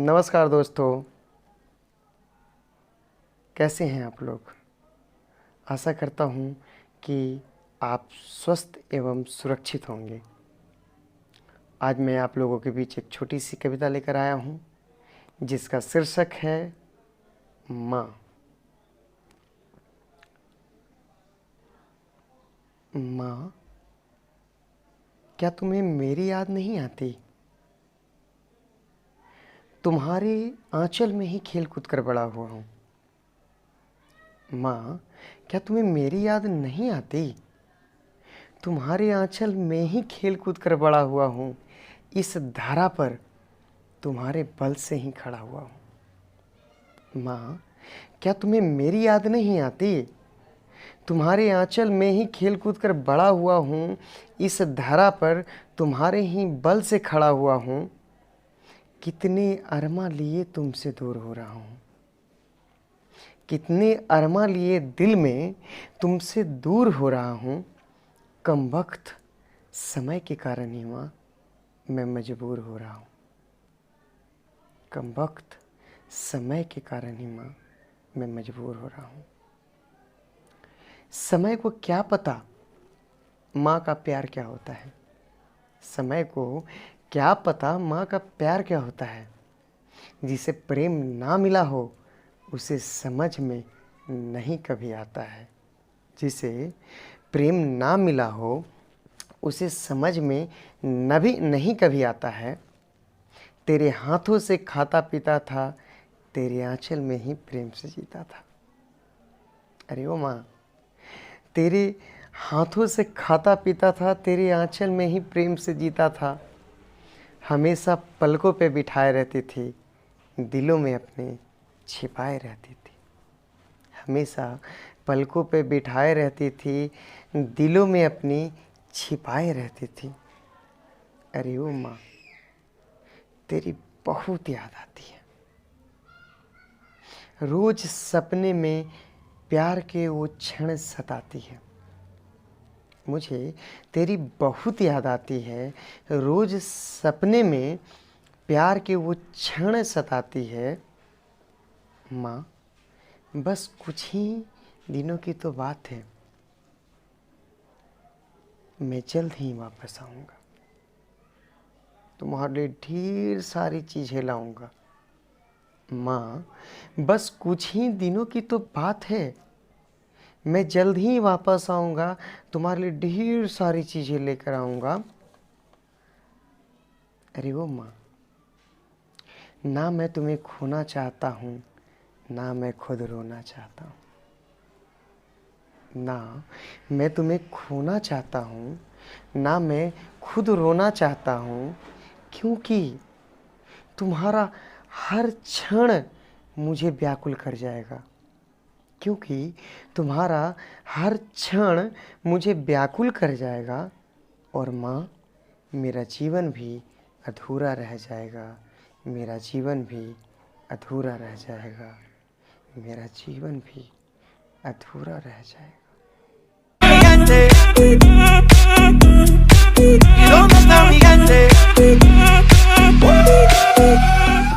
नमस्कार दोस्तों, कैसे हैं आप लोग। आशा करता हूं कि आप स्वस्थ एवं सुरक्षित होंगे। आज मैं आप लोगों के बीच एक छोटी सी कविता लेकर आया हूं, जिसका शीर्षक है माँ। माँ, क्या तुम्हें मेरी याद नहीं आती? तुम्हारे आंचल में ही खेल कूद कर बड़ा हुआ हूँ। माँ, क्या तुम्हें मेरी याद नहीं आती? तुम्हारे आंचल में ही खेल कूद कर बड़ा हुआ हूँ। इस धारा पर तुम्हारे बल से ही खड़ा हुआ हूँ। माँ, क्या तुम्हें मेरी याद नहीं आती? तुम्हारे आंचल में ही खेल कूद कर बड़ा हुआ हूँ। इस धारा पर तुम्हारे ही बल से खड़ा हुआ हूँ। कितने अरमा लिए तुमसे दूर हो रहा हूँ। कितने अरमा लिए दिल में तुमसे दूर हो रहा हूँ। कमबख्त समय के कारण ही माँ मैं मजबूर हो रहा हूँ। कमबख्त समय के कारण ही माँ मैं मजबूर हो रहा हूँ। समय को क्या पता माँ का प्यार क्या होता है। समय को क्या पता माँ का प्यार क्या होता है। जिसे प्रेम ना मिला हो उसे समझ में नहीं कभी आता है। जिसे प्रेम ना मिला हो उसे समझ में नहीं कभी आता है। तेरे हाथों से खाता पीता था, तेरे आंचल में ही प्रेम से जीता था। अरे ओ माँ, तेरे हाथों से खाता पीता था, तेरे आंचल में ही प्रेम से जीता था। हमेशा पलकों पे बिठाए रहती थी, दिलों में अपने छिपाए रहती थी। हमेशा पलकों पे बिठाए रहती थी, दिलों में अपनी छिपाए रहती थी। अरे ओ माँ, तेरी बहुत याद आती है। रोज सपने में प्यार के वो क्षण सताती है। मुझे तेरी बहुत याद आती है। रोज सपने में प्यार के वो क्षण सताती है। माँ, बस कुछ ही दिनों की तो बात है, मैं जल्द ही वापस आऊँगा। तुम्हारे लिए ढेर सारी चीज़ें लाऊंगा। माँ, बस कुछ ही दिनों की तो बात है, मैं जल्द ही वापस आऊँगा। तुम्हारे लिए ढेर सारी चीज़ें लेकर आऊँगा। अरे वो माँ, ना मैं तुम्हें खोना चाहता हूँ, ना मैं खुद रोना चाहता हूँ। ना मैं तुम्हें खोना चाहता हूँ, ना मैं खुद रोना चाहता हूँ। क्योंकि तुम्हारा हर क्षण मुझे व्याकुल कर जाएगा। क्योंकि तुम्हारा हर क्षण मुझे व्याकुल कर जाएगा। और माँ, मेरा जीवन भी अधूरा रह जाएगा। मेरा जीवन भी अधूरा रह जाएगा। मेरा जीवन भी अधूरा रह जाएगा। Y dónde está mi gente.